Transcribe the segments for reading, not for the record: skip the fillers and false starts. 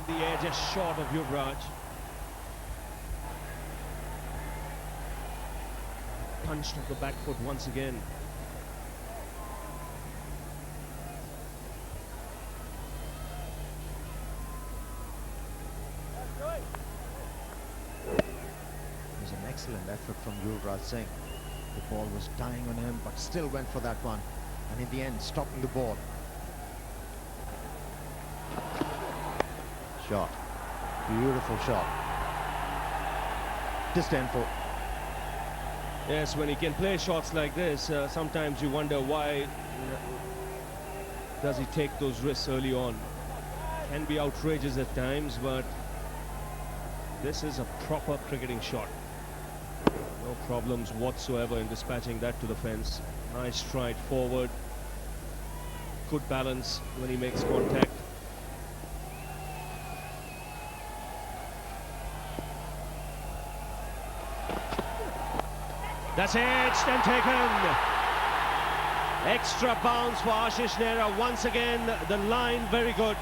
in the air, just short of Yuvraj. Punched off the back foot once again. It was an excellent effort from Yuvraj Singh. The ball was dying on him, but still went for that one. And in the end, stopping the ball. Shot. Beautiful shot. Disdainful. Yes, when he can play shots like this, sometimes you wonder why does he take those risks early on. Can be outrageous at times, but this is a proper cricketing shot. No problems whatsoever in dispatching that to the fence. Nice stride forward. Good balance when he makes contact. That's edged and taken. Extra bounce for Ashish Nehra. Once again, the line very good.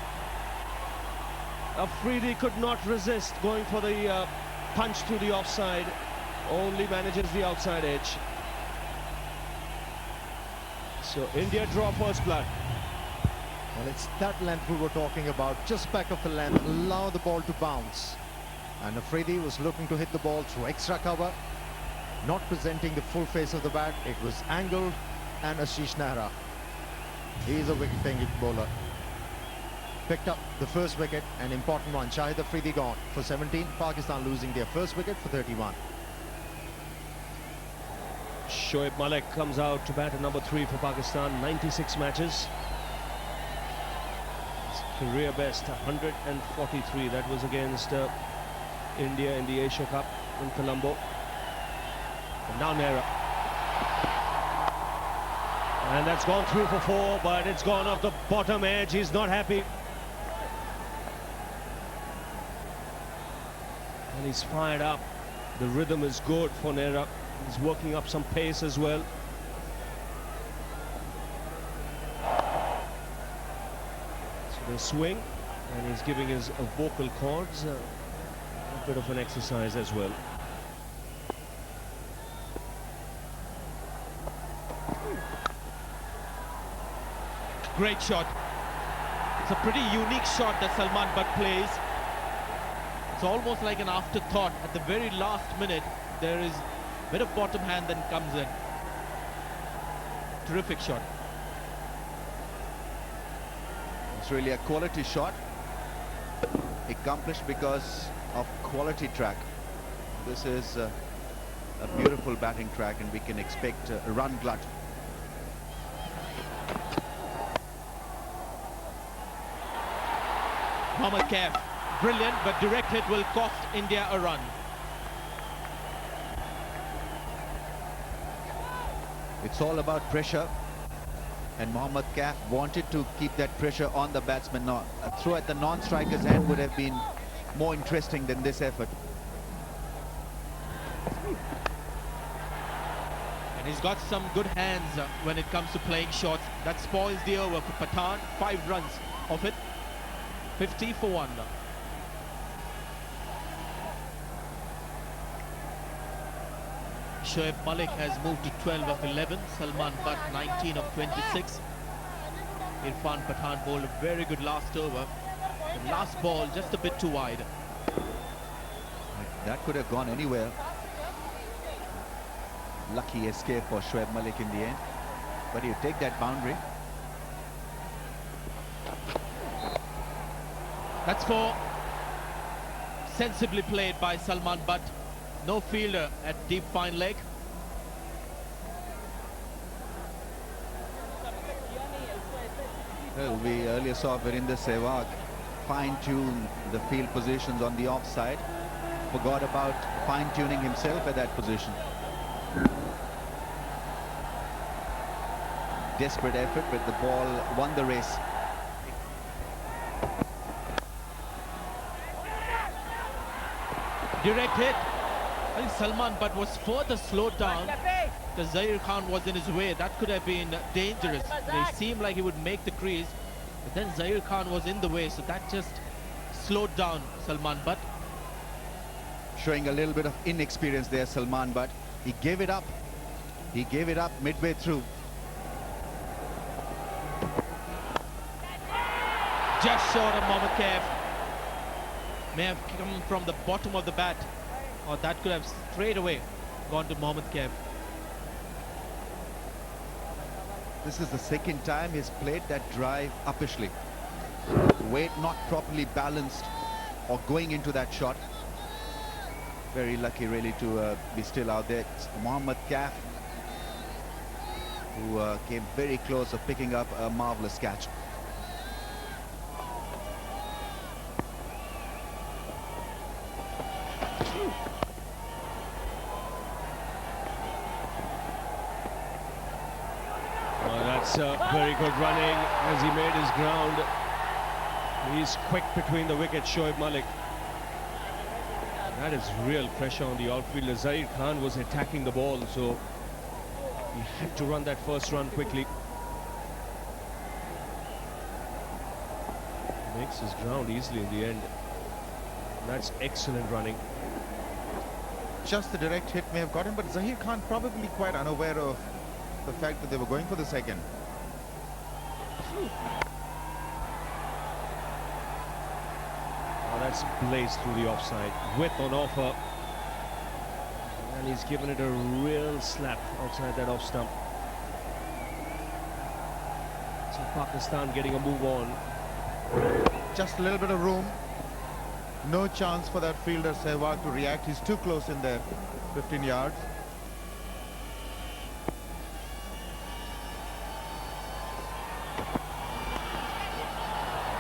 Afridi could not resist going for the punch to the offside. Only manages the outside edge. So India draw first blood. Well, it's that length we were talking about, just back of the length, allow the ball to bounce. And Afridi was looking to hit the ball through extra cover, not presenting the full face of the bat. It was angled, and Ashish Nehra, he is a wicket-taking bowler. Picked up the first wicket, an important one. Shahid Afridi gone for 17. Pakistan losing their first wicket for 31. Shoaib Malik comes out to bat at number 3 for Pakistan. 96 matches. His career best, 143. That was against India in the Asia Cup in Colombo. And now Nehra. And that's gone through for 4, but it's gone off the bottom edge. He's not happy. And he's fired up. The rhythm is good for Nehra. He's working up some pace as well. So the swing, and he's giving his vocal cords a bit of an exercise as well. Great shot. It's a pretty unique shot that Salman Butt plays. It's almost like an afterthought. At the very last minute, there is a bit of bottom hand that comes in. Terrific shot. It's really a quality shot, accomplished because of quality track. This is a beautiful batting track, and we can expect a run glut. Mohammad Kaif, brilliant, but direct hit will cost India a run. It's all about pressure, and Mohammad Kaif wanted to keep that pressure on the batsman. Now, a throw at the non-striker's hand would have been more interesting than this effort. And he's got some good hands when it comes to playing shots. That spoils the over for Pathan. 5 runs of it. 50 for 1. Shoaib Malik has moved to 12 of 11. Salman Butt 19 of 26. Irfan Pathan bowled a very good last over. The last ball just a bit too wide. That could have gone anywhere. Lucky escape for Shoaib Malik in the end. But you take that boundary. That's 4. Sensibly played by Salman Butt. No fielder at deep fine leg. Well, we earlier saw Virender Sehwag fine-tune the field positions on the offside. Forgot about fine-tuning himself at that position. Desperate effort, but the ball won the race. Direct hit. I think Salman Butt was further slowed down because Zaheer Khan was in his way. That could have been dangerous. They seemed like he would make the crease, but then Zaheer Khan was in the way, so that just slowed down Salman Butt. Showing a little bit of inexperience there, Salman, but he gave it up. He gave it up midway through. Just short of Mohammad Kaif. May have come from the bottom of the bat, or that could have straight away gone to Mohammad Kaif. This is the second time he's played that drive uppishly. Weight not properly balanced or going into that shot. Very lucky really to be still out there. It's Mohammad Kaif, who came very close of picking up a marvelous catch. That's very good running as he made his ground. He's quick between the wickets, Shoaib Malik. That is real pressure on the outfielder. Zahir Khan was attacking the ball, so he had to run that first run quickly. Makes his ground easily in the end. That's excellent running. Just the direct hit may have got him, but Zahir Khan probably quite unaware of the fact that they were going for the second. Oh, that's blazed through the offside. Width on offer. And he's given it a real slap outside that off stump. So Pakistan getting a move on. Just a little bit of room. No chance for that fielder Sehwag to react. He's too close in there. 15 yards.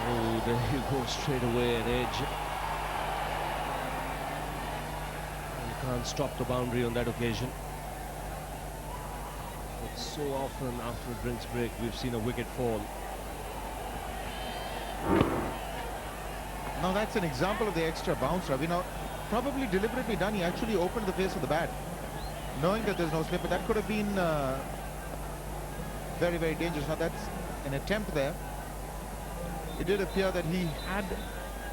Oh, there you go, straight away an edge. You can't stop the boundary on that occasion. But so often after a drinks break, we've seen a wicket fall. Now that's an example of the extra bounce, Ravi. Now, probably deliberately done. He actually opened the face of the bat, knowing that there's no slip, but that could have been very, very dangerous. Now that's an attempt there. It did appear that he had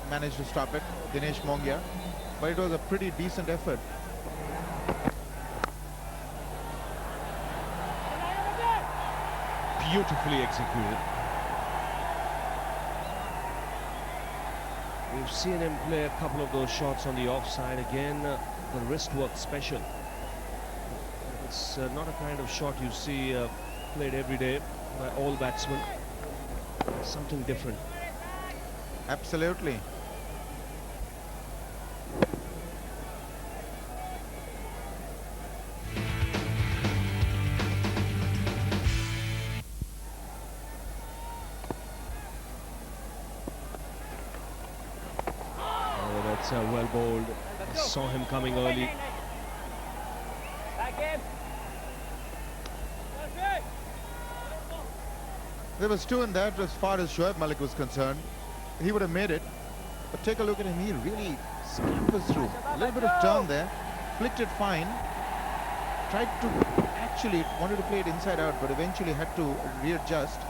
managed to stop it, Dinesh Mongia, but it was a pretty decent effort. Beautifully executed. We've seen him play a couple of those shots on the offside. Again, the wrist work special. It's not a kind of shot you see played every day by all batsmen. Something different. Absolutely. Oh, that's well bowled. I saw him coming early. There was two in that as far as Shoaib Malik was concerned. He would have made it. But take a look at him. He really scampers through. A little bit of turn there. Flicked it fine. Tried to actually wanted to play it inside out, but eventually had to readjust.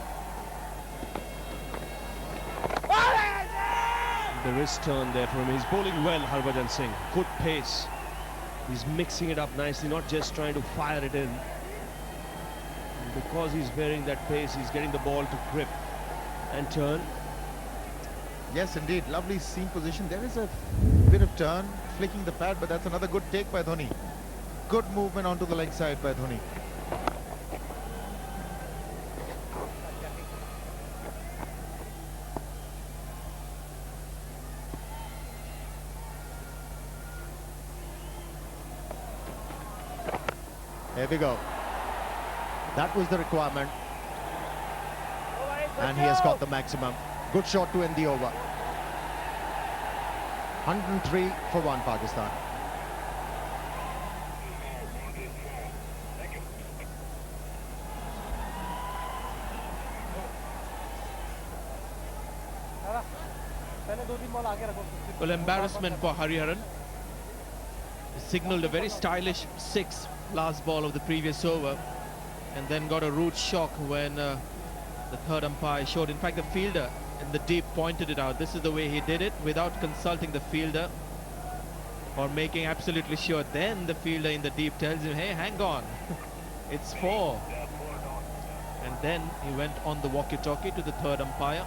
The wrist turn there for him. He's bowling well, Harbhajan Singh. Good pace. He's mixing it up nicely, not just trying to fire it in. And because he's varying that pace, he's getting the ball to grip and turn. Yes, indeed. Lovely seam position. There is a bit of turn, flicking the pad, but that's another good take by Dhoni. Good movement onto the leg side by Dhoni. Here we go. That was the requirement. And he has got the maximum. Good shot to end the over. 103 for 1 Pakistan. Well, embarrassment for Hariharan. He signaled a very stylish 6 last ball of the previous over, and then got a rude shock when the third umpire showed. In fact, the fielder in the deep pointed it out. This is the way he did it without consulting the fielder or making absolutely sure. Then the fielder in the deep tells him, hey, hang on, it's 4. And then he went on the walkie-talkie to the third umpire,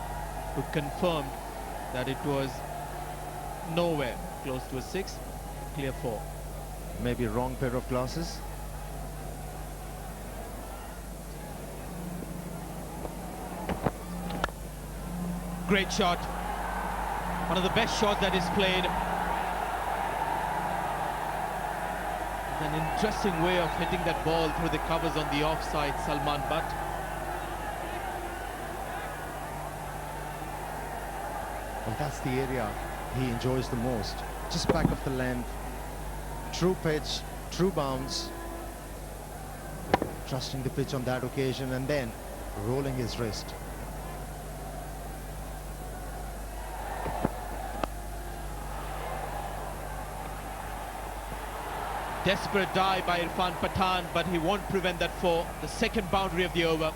who confirmed that it was nowhere close to a 6, clear 4. Maybe wrong pair of glasses. Great shot. One of the best shots that he's played. An interesting way of hitting that ball through the covers on the offside, Salman Butt. Well, that's the area he enjoys the most. Just back of the length. True pitch, true bounce. Trusting the pitch on that occasion and then rolling his wrist. Desperate dive by Irfan Pathan, but he won't prevent that 4. The second boundary of the over.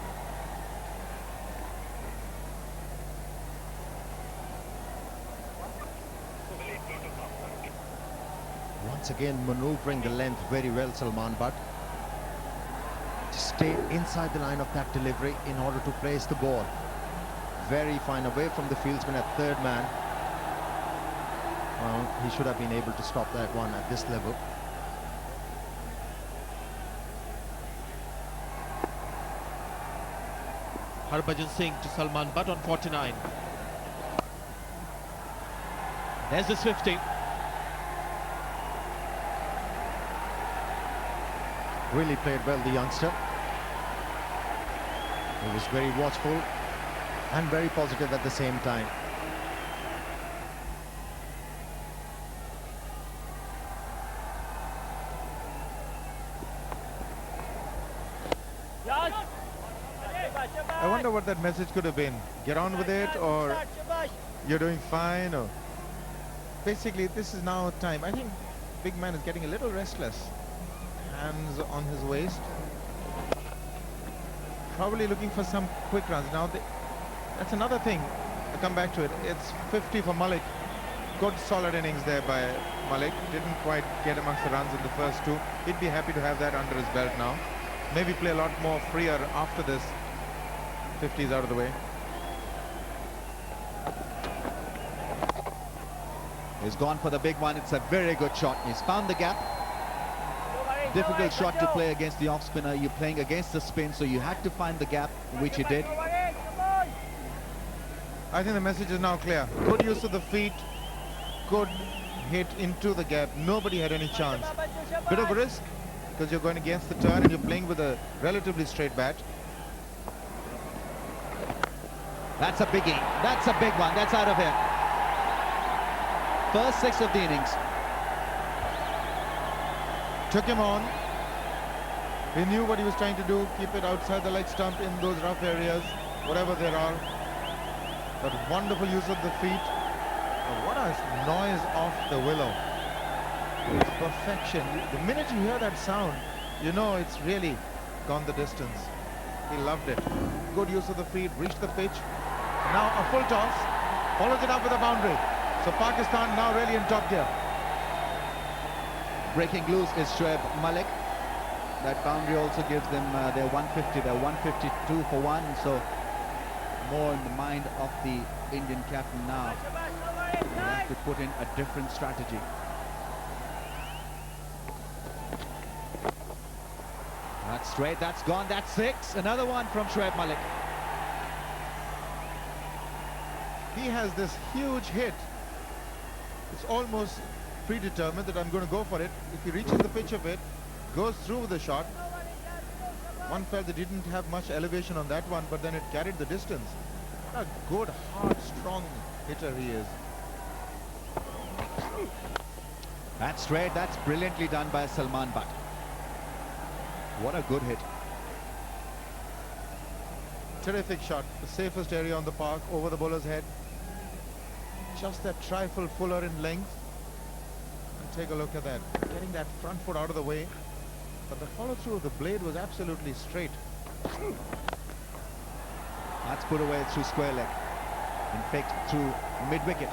Once again maneuvering the length very well, Salman Butt. To stay inside the line of that delivery in order to place the ball. Very fine, away from the fieldsman at third man. Well, he should have been able to stop that one at this level. Harbhajan Singh to Salman Butt on 49. There's the swifting. Really played well, the youngster. He was very watchful and very positive at the same time. I wonder what that message could have been. Get on with it, or you're doing fine, or basically this is now time. I think big man is getting a little restless. Hands on his waist. Probably looking for some quick runs. Now that's another thing. I'll come back to it. It's 50 for Malik. Good solid innings there by Malik. Didn't quite get amongst the runs in the first 2. He'd be happy to have that under his belt now. Maybe play a lot more freer after this. 50's out of the way. He's gone for the big one. It's a very good shot. He's found the gap. Difficult shot to play against the off spinner. You're playing against the spin, so you had to find the gap, which he did. I think the message is now clear. Good use of the feet. Good hit into the gap. Nobody had any chance. Bit of a risk because you're going against the turn and you're playing with a relatively straight bat. That's a biggie. That's a big one. That's out of here. First 6 of the innings. Took him on. He knew what he was trying to do. Keep it outside the leg stump in those rough areas, whatever there are. But wonderful use of the feet. Oh, what a noise off the willow. It's perfection. The minute you hear that sound, you know it's really gone the distance. He loved it. Good use of the feet. Reached the pitch. Now a full toss. Follows it up with a boundary. So Pakistan now really in top gear. Breaking loose is Shoaib Malik. That boundary also gives them their 150. They're 152 for 1. So more in the mind of the Indian captain now. They have to put in a different strategy. That's straight. That's gone. That's 6. Another one from Shoaib Malik. He has this huge hit. It's almost predetermined that I'm going to go for it. If he reaches the pitch of it, goes through with the shot. One felt that he didn't have much elevation on that one, but then it carried the distance. What a good, hard, strong hitter he is. That's straight. That's brilliantly done by Salman Butt. What a good hit. Terrific shot. The safest area on the park, over the bowler's head. Just that trifle fuller in length. And take a look at that. Getting that front foot out of the way. But the follow through of the blade was absolutely straight. That's put away through square leg. infect through mid-wicket.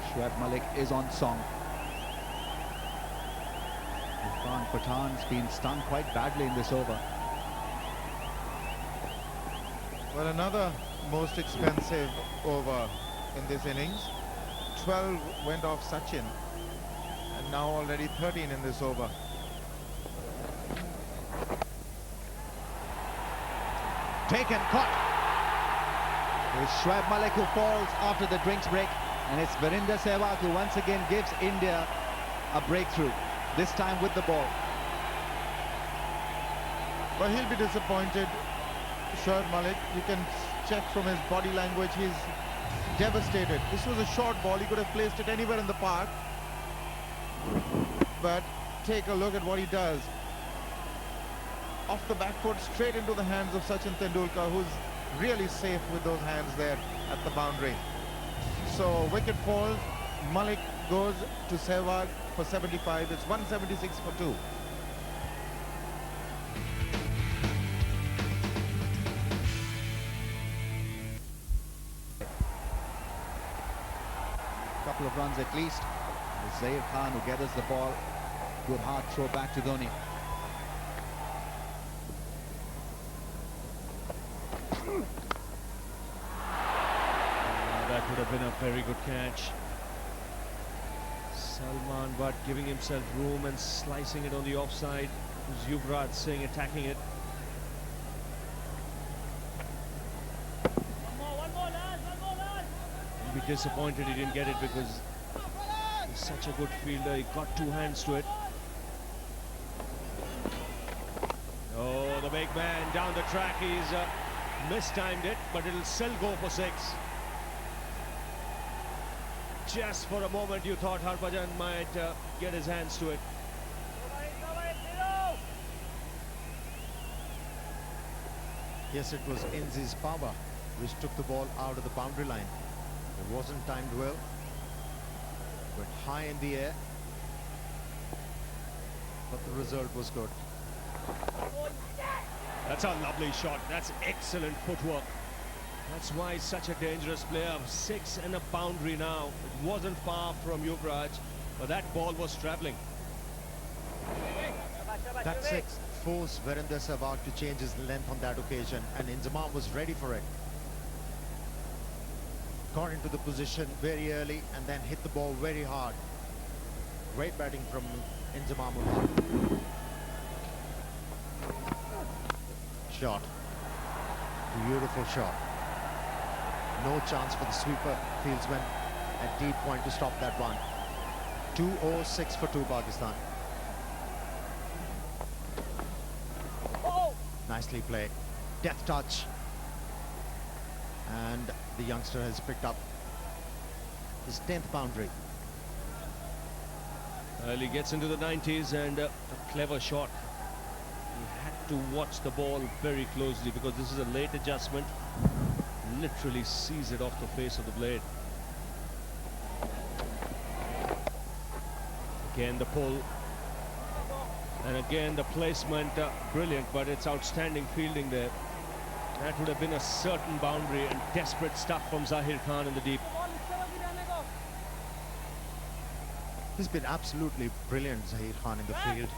Shoaib Malik is on song. Irfan Pathan's been stung quite badly in this over. Well, another most expensive over in this innings. 12 went off Sachin, and now already 13 in this over. Taken, caught. It's Shoaib Malik who falls after the drinks break, and it's Virender Sehwag who once again gives India a breakthrough, this time with the ball. But he'll be disappointed. Shoaib Malik, you can check from his body language, he's devastated. This was a short ball, he could have placed it anywhere in the park. But take a look at what he does. Off the back foot, straight into the hands of Sachin Tendulkar, who's really safe with those hands there at the boundary. So wicket falls, Malik goes to Sehwag for 75. It's 176 for 2. Couple of runs at least. It's Zair Khan who gathers the ball. Good hard throw back to Dhoni. That would have been a very good catch. Salman Butt giving himself room and slicing it on the offside. It was Yuvraj Singh attacking it. He'll be disappointed he didn't get it because he's such a good fielder. He got two hands to it. Oh, the big man down the track. He's mistimed it, but it'll still go for 6. Just for a moment you thought Harbhajan might get his hands to it. Yes, it was Inzi's power which took the ball out of the boundary line. It wasn't timed well. Went high in the air. But the result was good. That's a lovely shot. That's excellent footwork. That's why he's such a dangerous player. 6 and a boundary now. It wasn't far from Yuvraj, but that ball was travelling. That 6 forced Virender Sehwag to change his length on that occasion, and Inzamam was ready for it. Got into the position very early and then hit the ball very hard. Great batting from Inzamam. Shot. Beautiful shot. No chance for the sweeper fieldsman at deep point to stop that run. 206 for 2 Pakistan. Nicely played. Death touch. And the youngster has picked up his 10th boundary. Well, he gets into the 90s and a clever shot. He had to watch the ball very closely because this is a late adjustment. Literally sees it off the face of the blade. Again the pull, and again the placement, brilliant, but it's outstanding fielding there. That would have been a certain boundary, and desperate stuff from Zahir Khan in the deep. He's been absolutely brilliant, Zahir Khan, in the field.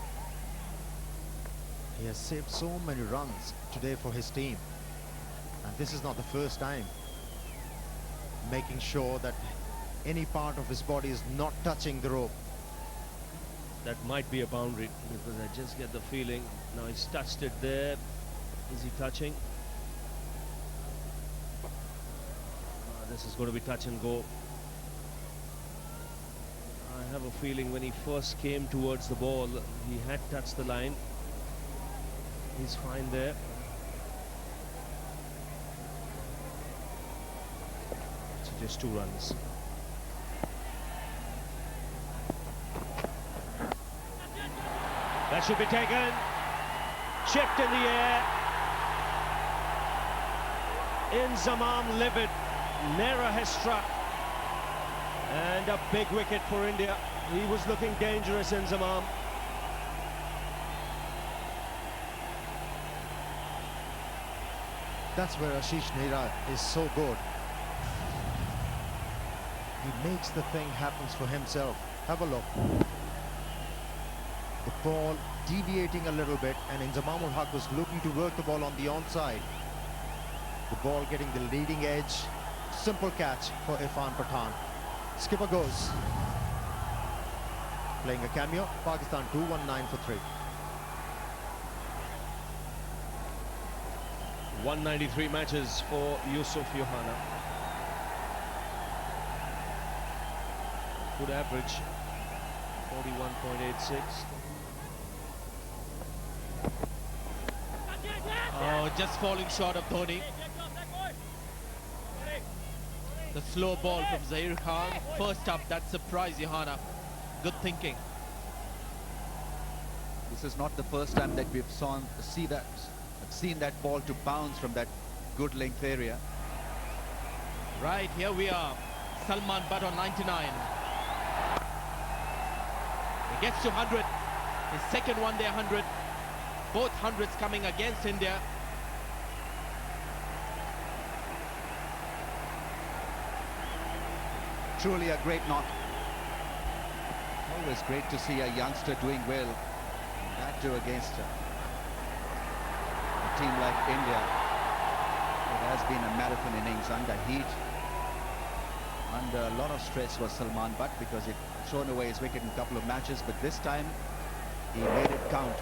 He has saved so many runs today for his team. And this is not the first time. Making sure that any part of his body is not touching the rope. That might be a boundary because I just get the feeling. Now he's touched it there. Is he touching? This is going to be touch and go. I have a feeling when he first came towards the ball, he had touched the line. He's fine there. So just 2 runs. That should be taken. Chipped in the air. Inzamam livid. Nehra has struck. And a big wicket for India. He was looking dangerous, Inzamam. That's where Ashish Nehra is so good. He makes the thing happen for himself. Have a look. The ball deviating a little bit, and Inzamamul Haq was looking to work the ball on the onside. The ball getting the leading edge. Simple catch for Irfan Pathan. Skipper goes. Playing a cameo. Pakistan 219 for 3. 193 matches for Yusuf Yohana. Good average, 41.86. Oh, just falling short of Dhoni. The slow ball from Zahir Khan. First up, that surprised Yohana. Good thinking. This is not the first time that we've seen that ball to bounce from that good length area. Right, here we are. Salman Butt on 99. He gets to 100. His second one day 100. Both hundreds coming against India. Truly a great knock. Always great to see a youngster doing well. That too against a team like India. It has been a marathon innings under heat. Under a lot of stress was Salman Butt because he'd thrown away his wicket in a couple of matches, but this time he made it count.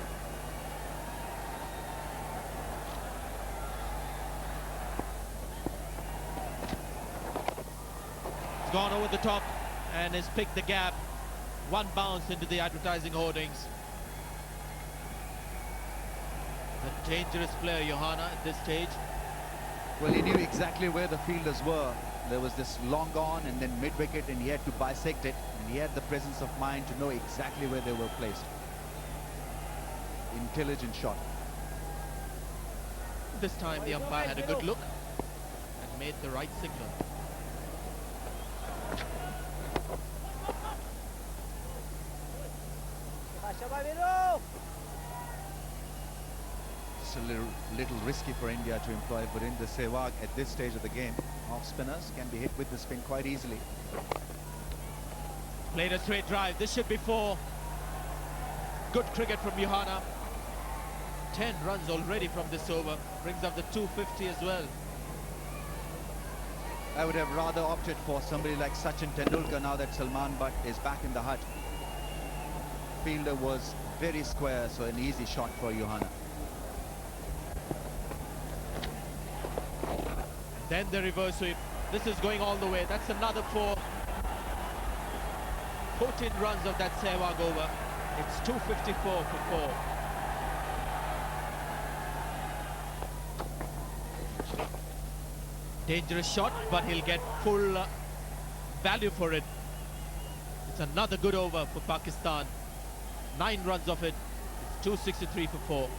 He's gone over the top and has picked the gap. One bounce into the advertising hoardings. A dangerous player, Yohana, at this stage. Well, he knew exactly where the fielders were. There was this long on and then mid-wicket, and he had to bisect it, and he had the presence of mind to know exactly where they were placed. Intelligent shot. This time the umpire had a good look and made the right signal. It's a little risky for India to employ Virendra Sehwag at this stage of the game. Off spinners can be hit with the spin quite easily. Played a straight drive. This should be 4. Good cricket from Yohana. 10 runs already from this over. Brings up the 250 as well. I would have rather opted for somebody like Sachin Tendulkar now that Salman Butt is back in the hut. Fielder was very square, so an easy shot for Yohana. Then the reverse sweep. This is going all the way. That's another 4. 14 runs of that Sehwag over. It's 254 for 4. Dangerous shot, but he'll get full value for it. It's another good over for Pakistan. 9 runs of it. It's 263 for 4.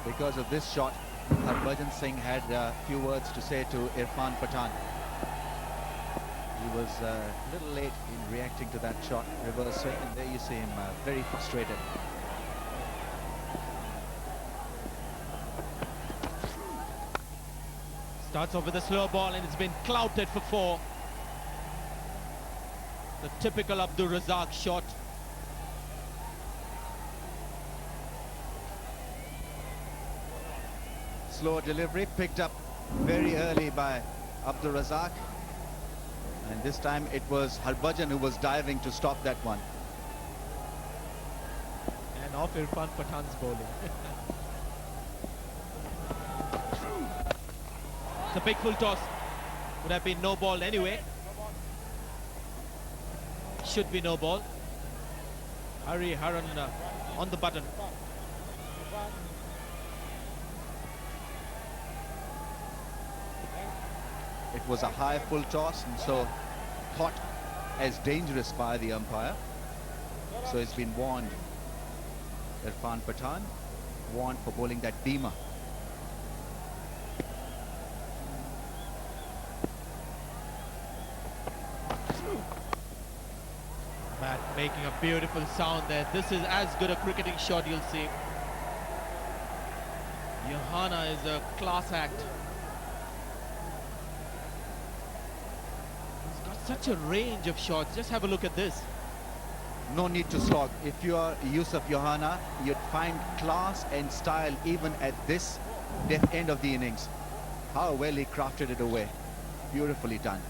Because of this shot, Harbhajan Singh had a few words to say to Irfan Pathan. He was a little late in reacting to that shot, reverse swing, and there you see him very frustrated. Starts off with a slow ball and it's been clouted for 4. The typical Abdul Razak shot. Slow delivery picked up very early by Abdul Razak, and this time it was Harbhajan who was diving to stop that one. And off Irfan Pathan's bowling. It's a big full toss. Would have been no ball anyway. Should be no ball. Hari Haran on the button. It was a high full toss, and so thought as dangerous by the umpire. So it's been warned. Irfan Pathan warned for bowling that Dima. Bat making a beautiful sound there. This is as good a cricketing shot you'll see. Johanna is a class act. He's got such a range of shots. Just have a look at this. No need to slog. If you are Yusuf Johanna, you'd find class and style even at this death end of the innings. How well he crafted it away. Beautifully done.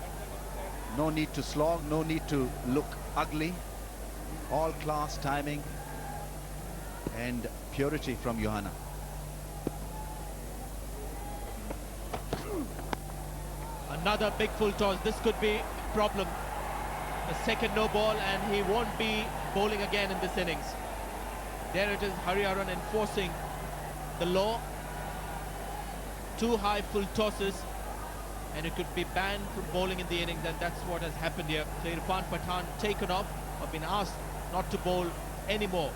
No need to slog, no need to look ugly. All class, timing and purity from Johanna. Another big full toss. This could be a problem. A second no ball and he won't be bowling again in this innings. There it is, Hariharan enforcing the law. 2 high full tosses and it could be banned from bowling in the innings, and that's what has happened here. So Irfan Pathan taken off or been asked not to bowl anymore.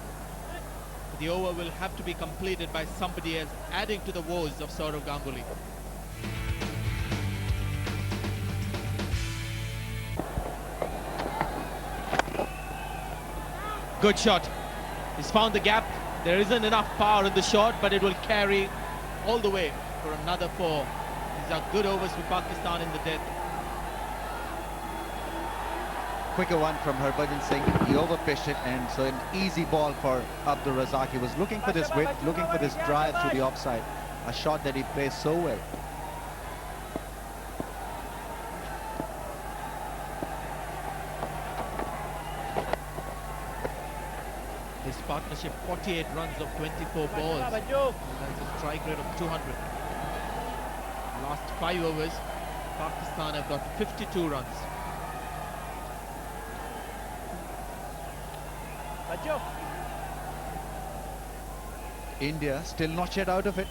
The over will have to be completed by somebody else, adding to the woes of Sourav Ganguly. Good shot. He's found the gap. There isn't enough power in the shot, but it will carry all the way for another 4. These are good overs for Pakistan in the death. Quicker one from Harbhajan Singh. He overpitched it, and so an easy ball for Abdul Razak. He was looking for this width, looking for this drive through the offside. A shot that he plays so well. This partnership, 48 runs of 24 balls. That's a strike rate of 200. Last 5 overs, Pakistan have got 52 runs. India still not yet out of it,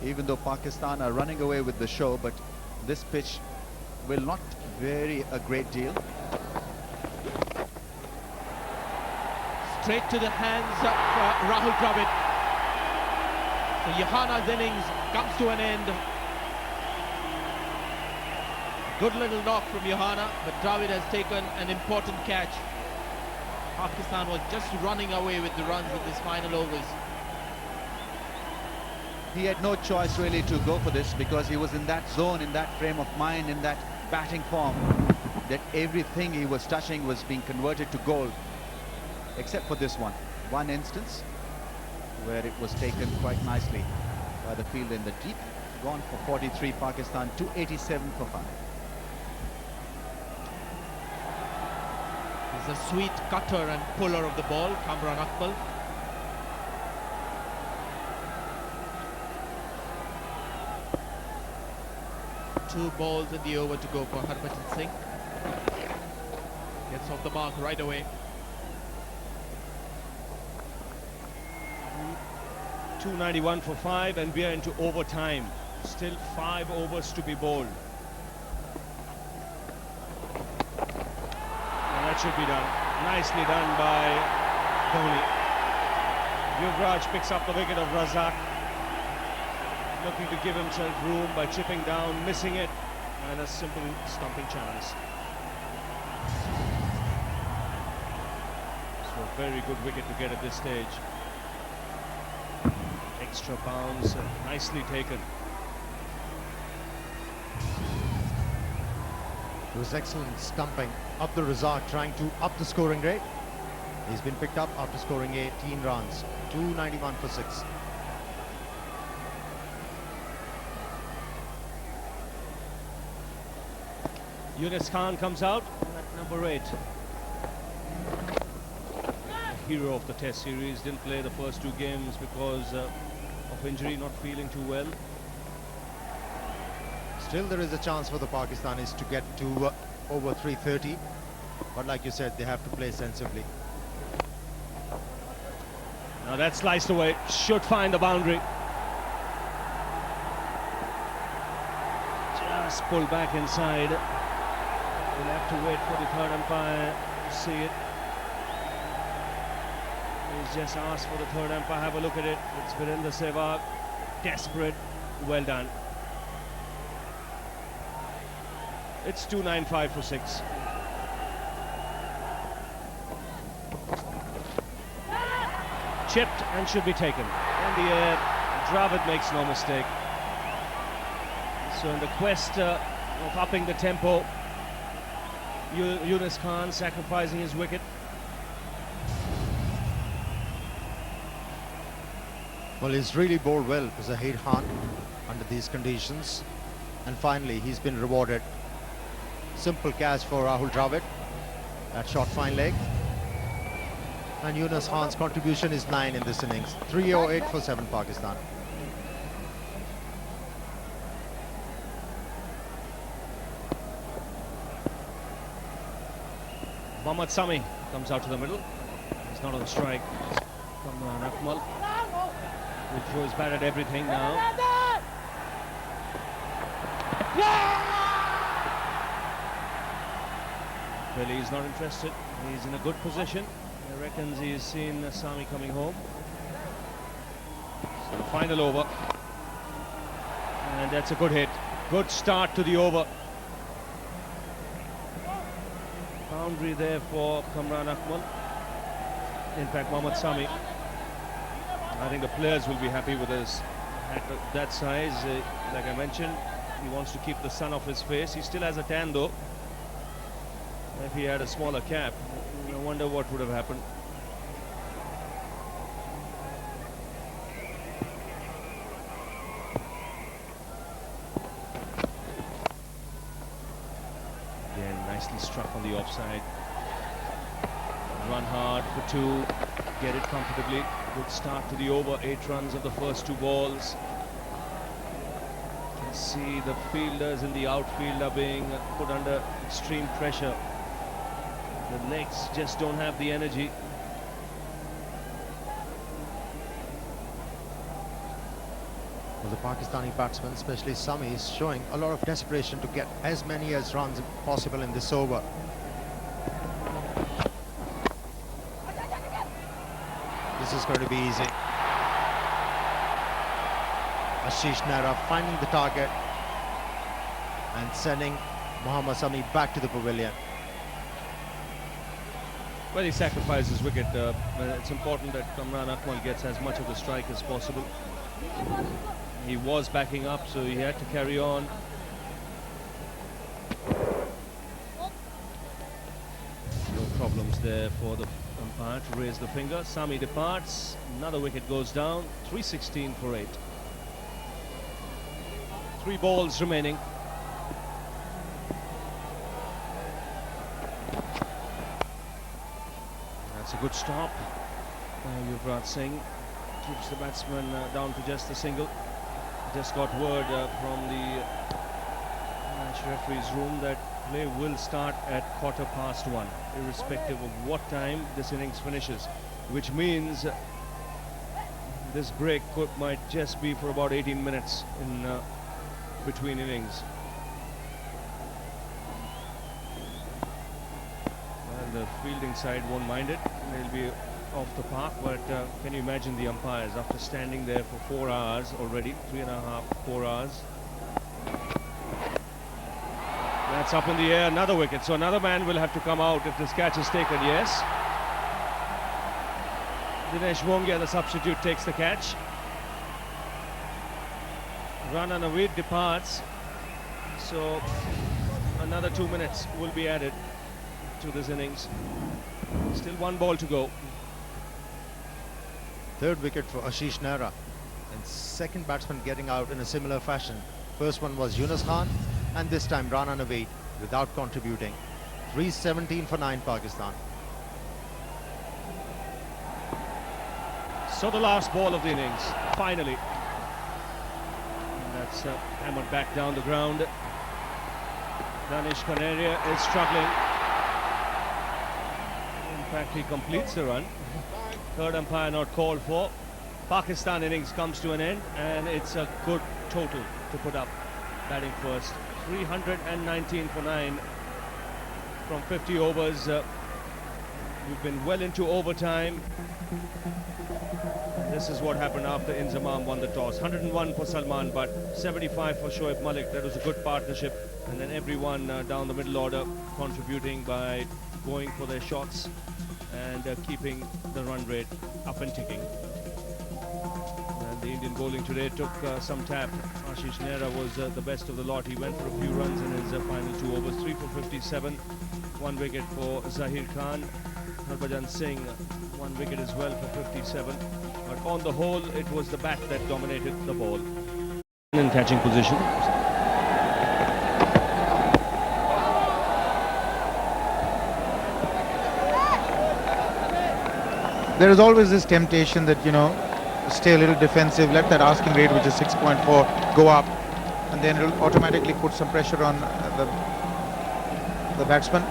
even though Pakistan are running away with the show, but this pitch will not vary a great deal. Straight to the hands of Rahul Dravid. So Johanna's innings comes to an end. Good little knock from Johanna, but Dravid has taken an important catch. Pakistan was just running away with the runs in this final overs. He had no choice really to go for this, because he was in that zone, in that frame of mind, in that batting form, that everything he was touching was being converted to gold, except for this one instance where it was taken quite nicely by the field in the deep. Gone for 43 Pakistan, 287 for 5. He's a sweet cutter and puller of the ball, Kamran Akmal. Two balls in the over to go for Harbhajan Singh. Gets off the mark right away. 291 for 5, and we are into overtime. Still 5 overs to be bowled. And that should be done. Nicely done by Dhoni. Yuvraj picks up the wicket of Razak. Looking to give himself room by chipping down, missing it, and a simple stumping chance. So a very good wicket to get at this stage. Extra bounce, nicely taken. It was excellent stumping. Abdul Razak trying to up the scoring rate. He's been picked up after scoring 18 runs. 291 for 6. Yunus Khan comes out at number 8. The hero of the Test series, didn't play the first 2 games because of injury, not feeling too well. Still there is a chance for the Pakistanis to get to over 330. But like you said, they have to play sensibly. Now that's sliced away, should find the boundary. Just pull back inside. We'll have to wait for the third umpire to see it. He's just asked for the third umpire. Have a look at it. It's Virendra Sehwag. Desperate. Well done. It's 295 for 6. Chipped and should be taken. In the air, Dravid makes no mistake. So in the quest of upping the tempo, Yunus Khan sacrificing his wicket. Well, he's really bowled well for Zahir Khan under these conditions. And finally, he's been rewarded. Simple catch for Rahul Dravid. That shot fine leg. And Yunus Khan's contribution is 9 in this innings. 308 for 7 Pakistan. Mohammad Sami comes out to the middle. He's not on strike. Kamran Akmal will throw his bat at everything now. Really, he's not interested. He's in a good position. He reckons he's seen Sami coming home. So final over. And that's a good hit. Good start to the over. Boundary there for Kamran Akmal. In fact, Mohammad Sami. I think the players will be happy with his at that size. Like I mentioned, he wants to keep the sun off his face. He still has a tan though. If he had a smaller cap, I wonder what would have happened. Again, nicely struck on the offside. Run hard for 2, get it comfortably. Good start to the over, 8 runs of the first 2 balls. You can see the fielders in the outfield are being put under extreme pressure. The legs just don't have the energy. Well, the Pakistani batsman, especially Sami, is showing a lot of desperation to get as many as runs possible in this over. This is going to be easy. Ashish Nehra finding the target and sending Mohammad Sami back to the pavilion. Well, he sacrificed his wicket. It's important that Kamran Akmal gets as much of the strike as possible. He was backing up, so he had to carry on. No problems there for the umpire to raise the finger. Sami departs. Another wicket goes down. 316 for 8. 3 balls remaining. That's a good stop. Yuvraj Singh keeps the batsman down to just a single. Just got word from the match referee's room that play will start at 1:15, irrespective of what time this innings finishes, which means this break might just be for about 18 minutes in between innings. Well, the fielding side won't mind it. They'll be off the park, but can you imagine the umpires after standing there for 4 hours already, 3.5, 4 hours. That's up in the air, another wicket, so another man will have to come out if this catch is taken. Yes, Dinesh Wongia, the substitute, takes the catch. Run and Naveed departs, so another 2 minutes will be added to this innings. Still 1 ball to go. 3rd wicket for Ashish Nehra, and 2nd batsman getting out in a similar fashion. First one was Yunus Khan, and this time Rana Naveed without contributing. 317 for 9 Pakistan. So the last ball of the innings, finally. And that's hammered back down the ground. Danish Kaneria is struggling. In fact, he completes the run. 3rd umpire not called for. Pakistan innings comes to an end, and it's a good total to put up. Batting first, 319 for 9 from 50 overs. We've been well into overtime. This is what happened after Inzamam won the toss. 101 for Salman, but 75 for Shoaib Malik. That was a good partnership. And then everyone down the middle order contributing by going for their shots and keeping the run rate up and ticking. And the Indian bowling today took some tap. Ashish Nehra was the best of the lot. He went for a few runs in his final 2 overs. 3 for 57, 1 wicket for Zahir Khan. Harbhajan Singh, 1 wicket as well for 57. But on the whole, it was the bat that dominated the ball. In catching position. There is always this temptation that, you know, stay a little defensive, let that asking rate, which is 6.4, go up, and then it'll automatically put some pressure on the batsman.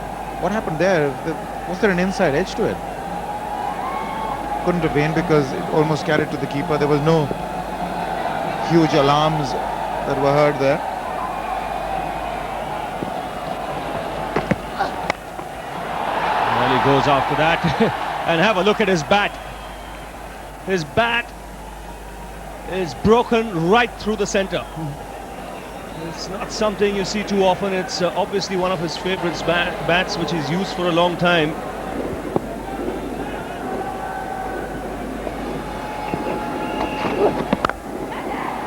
What happened there? Was there an inside edge to it? Couldn't have been, because it almost carried to the keeper. There was no huge alarms that were heard there. Well, he goes after that. And have a look at his bat. His bat is broken right through the centre. It's not something you see too often. It's obviously one of his favourite bats, which he's used for a long time.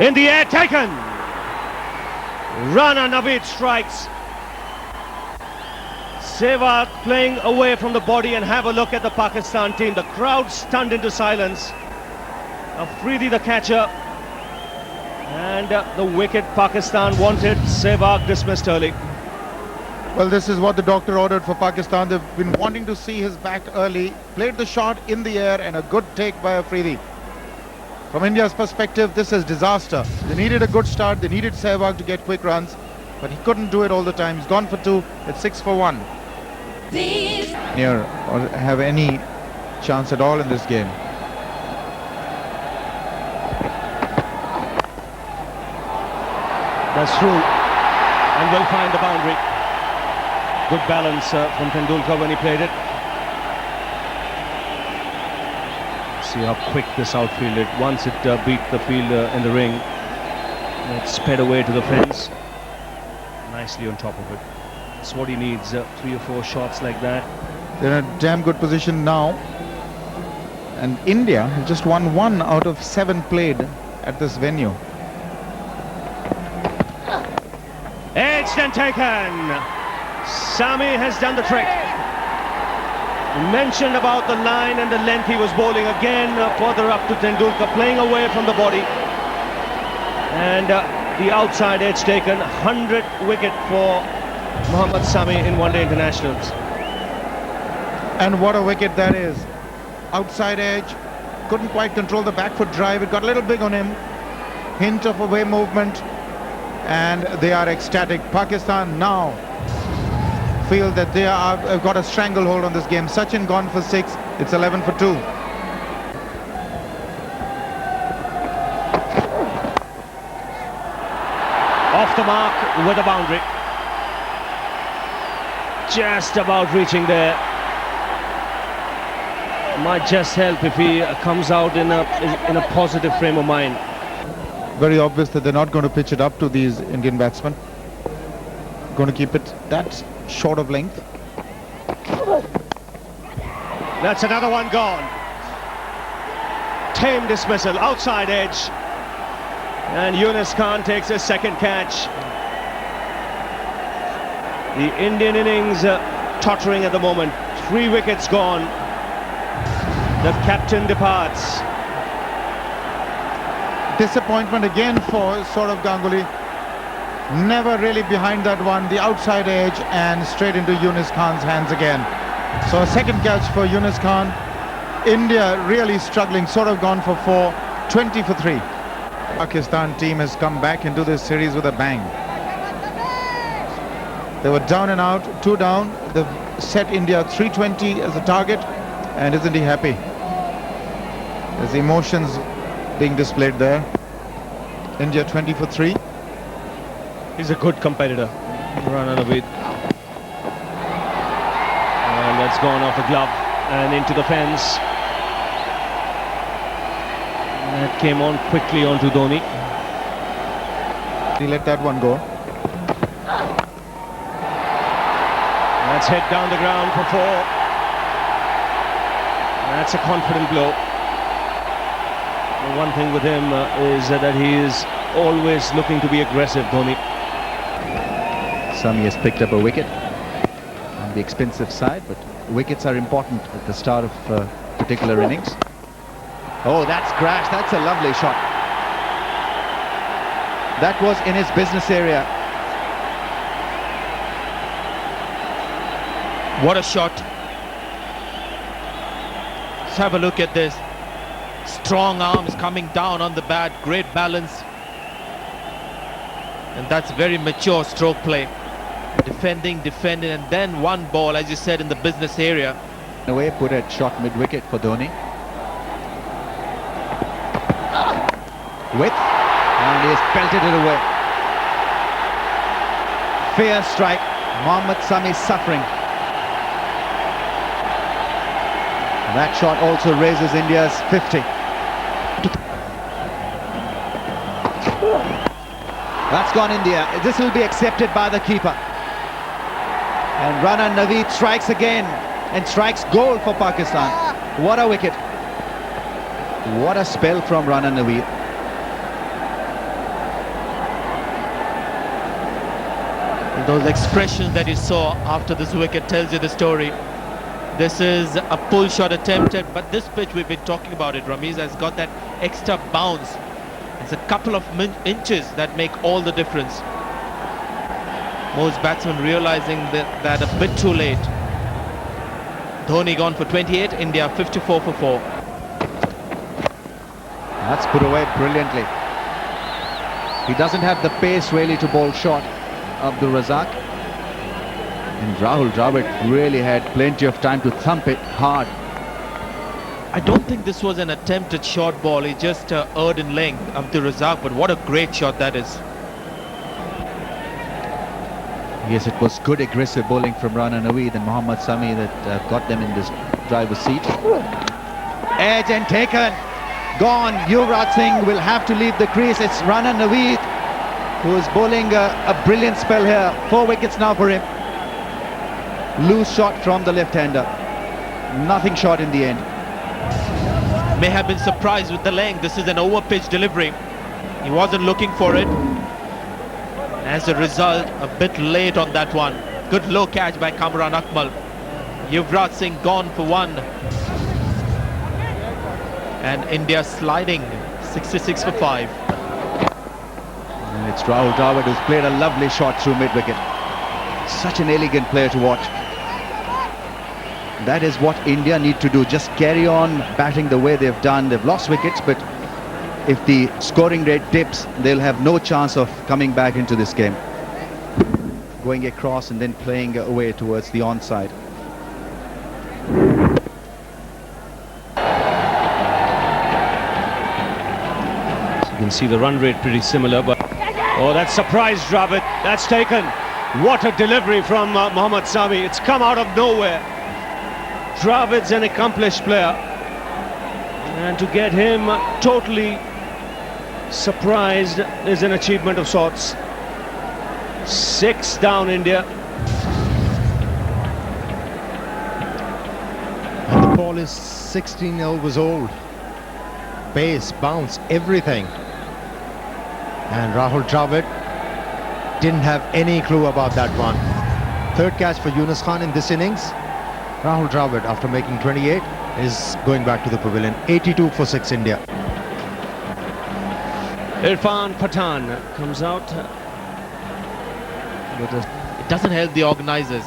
In the air, taken. Rana Naveed strikes. Sehwag playing away from the body, and have a look at the Pakistan team. The crowd stunned into silence. Afridi the catcher, and the wicket Pakistan wanted. Sehwag dismissed early. Well, this is what the doctor ordered for Pakistan. They've been wanting to see his back early. Played the shot in the air, and a good take by Afridi. From India's perspective, this is disaster. They needed a good start. They needed Sehwag to get quick runs, but he couldn't do it all the time. He's gone for 2. It's 6 for 1. Near or have any chance at all in this game. That's true, and will find the boundary. Good balance from Tendulkar when he played it. See how quick this outfield is. Once it beat the fielder in the ring, it sped away to the fence. Nicely on top of it. That's what he needs, 3 or 4 shots like that. They're in a damn good position now. And India has just won 1 out of 7 played at this venue. Edged and taken. Sami has done the trick. Mentioned about the line and the length. He was bowling again further up to Tendulkar, playing away from the body. And the outside edge taken. 100th wicket for Mohammad Sami in one-day internationals. And what a wicket that is. Outside edge. Couldn't quite control the back foot drive. It got a little big on him. Hint of away movement. And they are ecstatic. Pakistan now feel that they have got a stranglehold on this game. Sachin gone for 6. It's 11 for 2. Off the mark with a boundary. Just about reaching there. Might just help if he comes out in a positive frame of mind. Very obvious that they're not going to pitch it up to these Indian batsmen. Going to keep it that short of length. That's another one gone. Tame dismissal, outside edge. And Yunus Khan takes his second catch. The Indian innings tottering at the moment. 3 wickets gone. The captain departs. Disappointment again for Saurav Ganguly. Never really behind that one. The outside edge and straight into Yunus Khan's hands again. So a second catch for Yunus Khan. India really struggling. Saurav gone for 4. 20 for 3. Pakistan team has come back into this series with a bang. They were down and out, 2 down. They've set India 320 as a target, and isn't he happy? There's emotions being displayed there. India 20 for 3. He's a good competitor, Rana Naveed. And that's gone off the glove and into the fence. That came on quickly onto Dhoni. He let that one go. That's hit down the ground for 4. That's a confident blow. The one thing with him is that he is always looking to be aggressive, Dhoni. Sami has picked up a wicket on the expensive side, but wickets are important at the start of particular innings. Oh, that's crashed. That's a lovely shot. That was in his business area. What a shot. Let's have a look at this. Strong arms coming down on the bat, great balance. And that's very mature stroke play. Defending, and then one ball, as you said, in the business area. In a way, put a shot mid-wicket for Dhoni. Width, and he has pelted it away. Fair strike. Mohammad Sami suffering. And that shot also raises India's 50. That's gone India. This will be accepted by the keeper. And Rana Naveed strikes again and strikes goal for Pakistan. What a wicket. What a spell from Rana Naveed. Those expressions that you saw after this wicket tells you the story. This is a pull shot attempted, but this pitch we've been talking about it, Ramiz, has got that extra bounce. It's a couple of inches that make all the difference. Most batsmen realizing that a bit too late. Dhoni gone for 28, India 54 for 4. That's put away brilliantly. He doesn't have the pace really to bowl short, Abdul Razak. And Rahul Dravid really had plenty of time to thump it hard. I don't think this was an attempt at short ball. He just erred in length, Abdul Razak, but what a great shot that is. Yes, it was good aggressive bowling from Rana Naveed and Mohammad Sami that got them in this driver's seat. Edge and taken. Gone. Yuvraj Singh will have to leave the crease. It's Rana Naveed who is bowling a brilliant spell here. 4 wickets now for him. Loose shot from the left-hander. Nothing short in the end. May have been surprised with the length. This is an over-pitch delivery. He wasn't looking for it. As a result, a bit late on that one. Good low catch by Kamran Akmal. Yuvraj Singh gone for 1. And India sliding 66 for 5. And it's Rahul Dravid who's played a lovely shot through mid-wicket. Such an elegant player to watch. That is what India need to do. Just carry on batting the way they've done. They've lost wickets, but if the scoring rate dips, they'll have no chance of coming back into this game. Going across and then playing away towards the onside. So you can see the run rate pretty similar, but oh, that surprised Dravid. That's taken. What a delivery from Mohammad Sami. It's come out of nowhere. Dravid's an accomplished player, and to get him totally surprised is an achievement of sorts. 6 down India. And the ball is 16 overs old. Pace, bounce, everything. And Rahul Dravid didn't have any clue about that one. 3rd catch for Yunus Khan in this innings. Rahul Dravid, after making 28, is going back to the pavilion. 82 for 6 India. Irfan Pathan comes out. It doesn't help the organisers,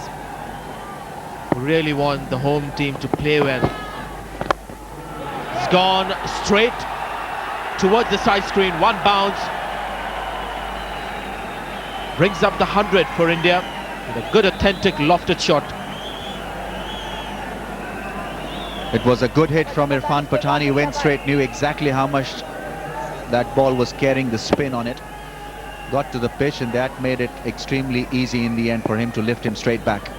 who really want the home team to play well. It's gone straight towards the side screen. 1 bounce. Brings up the 100 for India with a good authentic lofted shot. It was a good hit from Irfan Pathan. He went straight, knew exactly how much that ball was carrying the spin on it. Got to the pitch, and that made it extremely easy in the end for him to lift him straight back.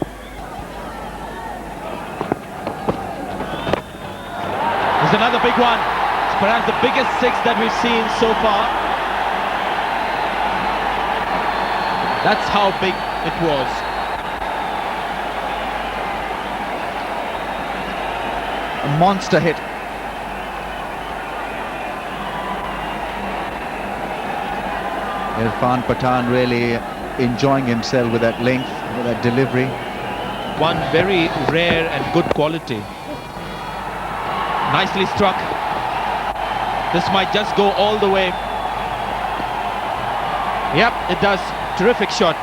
There's another big one. perhaps the biggest six that we've seen so far. That's how big it was. A monster hit. Irfan Pathan really enjoying himself with that length, with that delivery. One very rare and good quality. Nicely struck. This might just go all the way. Yep, it does. Terrific shot.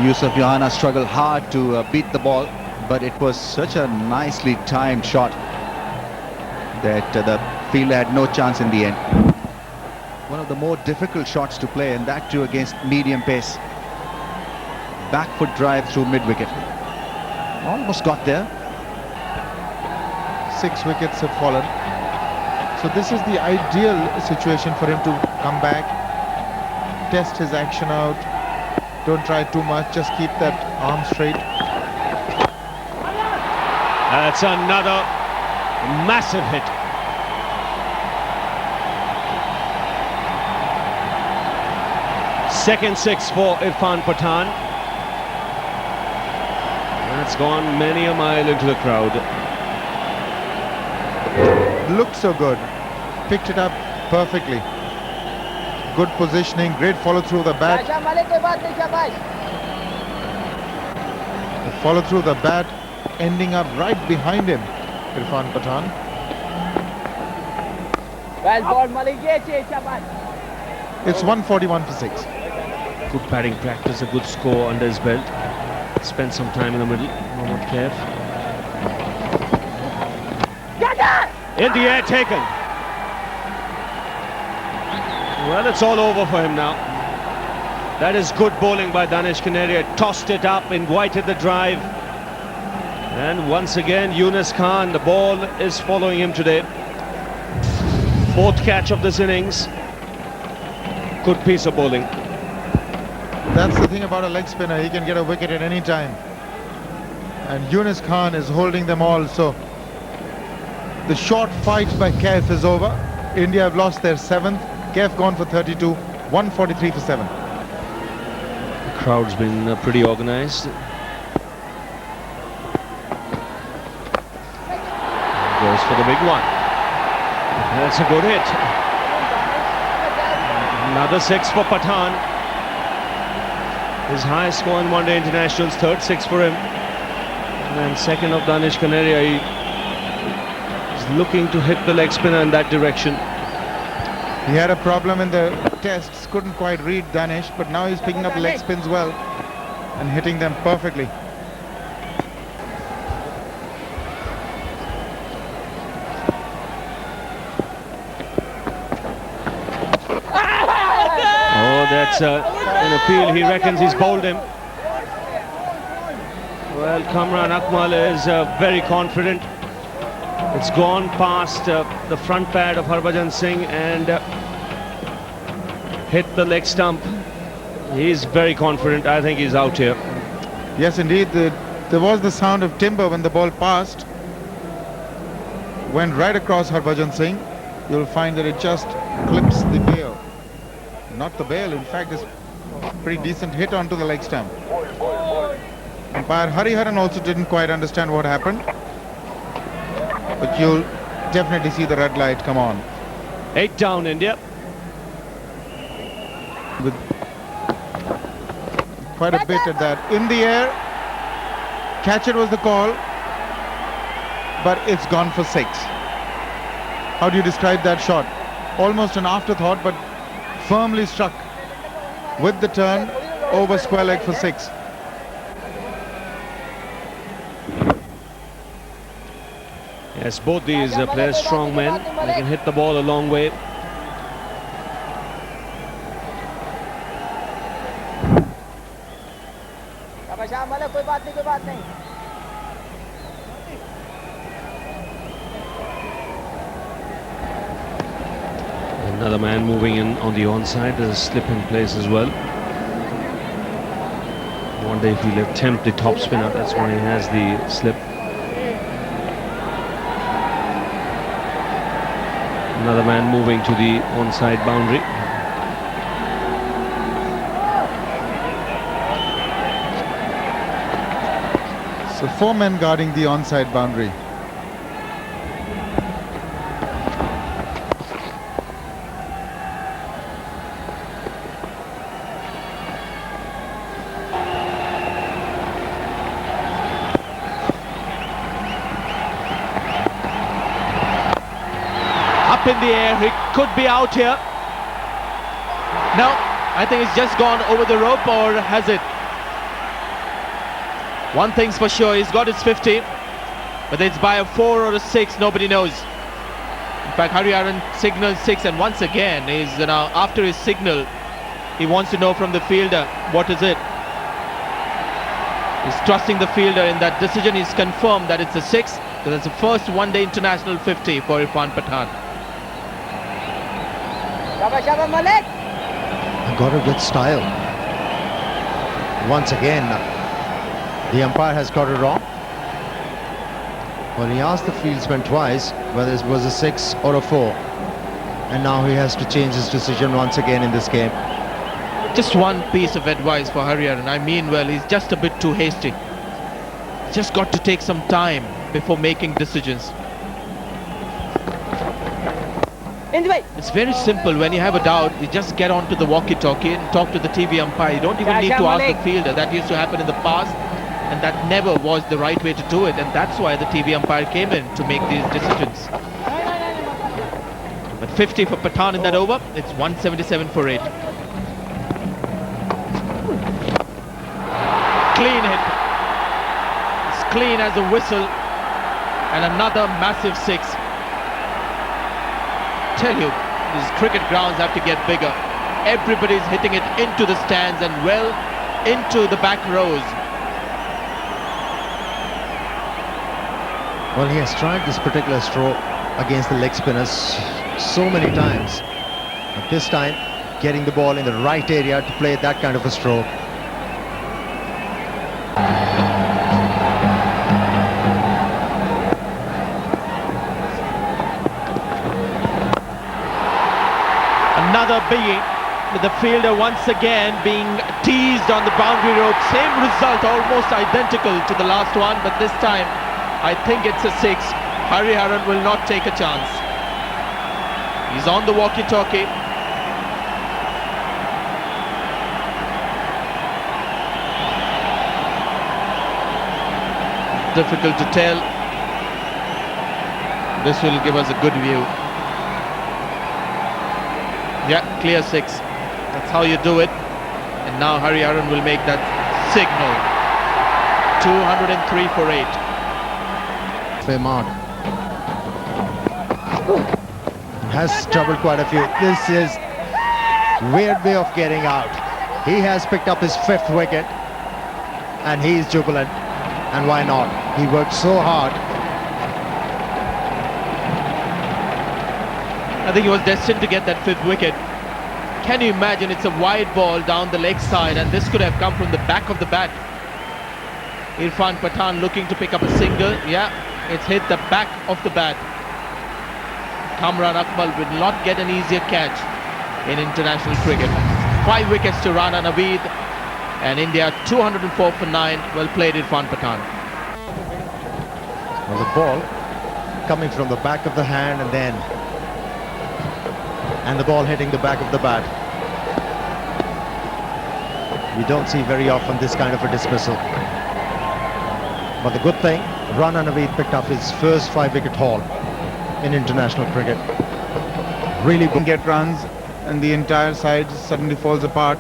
Yusuf Johanna struggled hard to beat the ball, but it was such a nicely timed shot that the fielder had no chance in the end. One of the more difficult shots to play, and that too against medium pace. Back foot drive through mid-wicket. Almost got there. 6 wickets have fallen. So this is the ideal situation for him to come back, test his action out. Don't try too much, just keep that arm straight. That's another massive hit. Second six for Irfan Pathan. That's gone many a mile into the crowd. Looked so good, picked it up perfectly. Good positioning, great follow through the bat. The follow through the bat, ending up right behind him, Irfan Pathan. It's 141 for 6. Good batting practice, a good score under his belt. Spent some time in the middle. Mohammad Kaif. In the air, taken. Well, it's all over for him now. That is good bowling by Danish Kanaria. Tossed it up, invited the drive. And once again, Yunus Khan, the ball is following him today. Fourth catch of this innings. Good piece of bowling. That's the thing about a leg spinner, he can get a wicket at any time. And Yunus Khan is holding them all, so the short fight by Kaif is over. India have lost their 7th. Kaif gone for 32, 143 for 7. The crowd's been pretty organised. Goes for the big one. That's a good hit. Another 6 for Pathan. His highest score in one-day internationals, third 6 for him. And then second of Danish Kanaria. He is looking to hit the leg spinner in that direction. He had a problem in the tests, couldn't quite read Danish, but now he's picking up leg spins well and hitting them perfectly. Oh, that's an appeal. He reckons he's bowled him. Well, Kamran Akmal is very confident. It's gone past the front pad of Harbhajan Singh and hit the leg stump. He's very confident. I think he's out here. Yes, indeed. There was the sound of timber when the ball passed. Went right across Harbhajan Singh. You'll find that it just clips the bail. Not the bail, in fact, it's a pretty decent hit onto the leg stump. Umpire Hariharan also didn't quite understand what happened. But you'll definitely see the red light come on. 8 down, India. With quite a bit at that. In the air. Catch it was the call. But it's gone for 6. How do you describe that shot? Almost an afterthought, but firmly struck with the turn over square leg for 6. Yes, both these players, strong men. They can hit the ball a long way. Another man moving in on the onside. There's a slip in place as well. wonder if he'll attempt the top spinner. That's why he has the slip. Another man moving to the onside boundary. So 4 men guarding the onside boundary. Up in the air, he could be out here. No, I think it's just gone over the rope, or has it? One thing's for sure, he's got his 50. Whether it's by a 4 or a 6, nobody knows. In fact, Hariharan signaled 6, and once again, he's now after his signal, he wants to know from the fielder, what is it? He's trusting the fielder in that decision. He's confirmed that it's a 6. So that's the first one-day international 50 for Irfan Pathan. Got a good style. Once again, the umpire has got it wrong. Well, he asked the fieldsman twice whether it was a 6 or a 4. And now he has to change his decision once again in this game. Just one piece of advice for Hariharan. I mean, well, he's just a bit too hasty. Just got to take some time before making decisions. It's very simple. When you have a doubt, you just get onto the walkie-talkie and talk to the TV umpire. You don't even need to ask the fielder. That used to happen in the past, and that never was the right way to do it. And that's why the TV umpire came in to make these decisions. But 50 for Pathan in that over. It's 177 for 8. Clean hit. It's clean as a whistle. And another massive 6. Tell you, these cricket grounds have to get bigger. Everybody's hitting it into the stands and well into the back rows. Well, he has tried this particular stroke against the leg spinners so many times. But this time, getting the ball in the right area to play that kind of a stroke. Another biggie, with the fielder once again being teased on the boundary rope. Same result, almost identical to the last one, but this time I think it's a 6. Hariharan will not take a chance. He's on the walkie-talkie. Difficult to tell. This will give us a good view. Yeah, clear 6. That's how you do it. And now Hariharan will make that signal. 203 for 8. Fair mark. Has troubled quite a few. This is weird way of getting out. He has picked up his 5th wicket and he is jubilant. And why not? He worked so hard. I think he was destined to get that 5th wicket. Can you imagine? It's a wide ball down the leg side, and this could have come from the back of the bat. Irfan Pathan looking to pick up a single. Yeah, it's hit the back of the bat. Kamran Akmal will not get an easier catch in international cricket. 5 wickets to Rana Naveed, and India 204 for 9. Well played, Irfan Pathan. Well, the ball coming from the back of the hand and the ball hitting the back of the bat. We don't see very often this kind of a dismissal. But the good thing, Rana Naveed picked up his first 5-wicket haul in international cricket. Really good. Get runs and the entire side suddenly falls apart.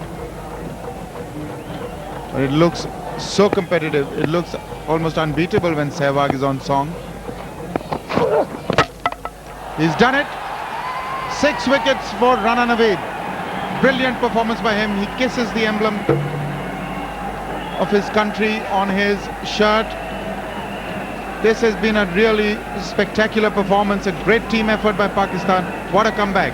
But it looks so competitive. It looks almost unbeatable when Sehwag is on song. He's done it. 6 wickets for Rana Naveed. Brilliant performance by him. He kisses the emblem of his country on his shirt. This has been a really spectacular performance, a great team effort by Pakistan. What a comeback.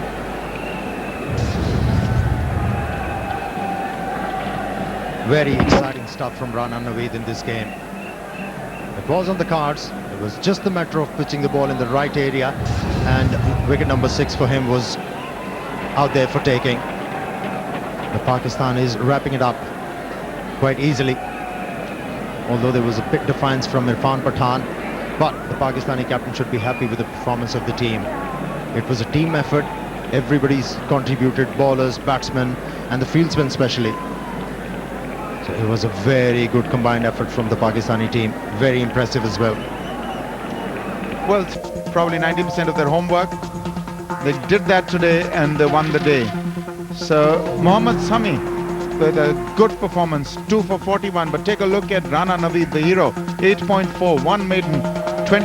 Very exciting stuff from Rana Naveed in this game. It was on the cards. It was just a matter of pitching the ball in the right area, and wicket number 6 for him was out there for taking. The Pakistan is wrapping it up quite easily, although there was a bit defiance from Irfan Pathan, but the Pakistani captain should be happy with the performance of the team. It was a team effort. Everybody's contributed, bowlers, batsmen, and the fieldsmen especially. So it was a very good combined effort from the Pakistani team. Very impressive as well. Well, probably 90% of their homework. They did that today and they won the day. So Mohammad Sami with a good performance, 2 for 41. But take a look at Rana Naveed, the hero, 8.4, 1 maiden,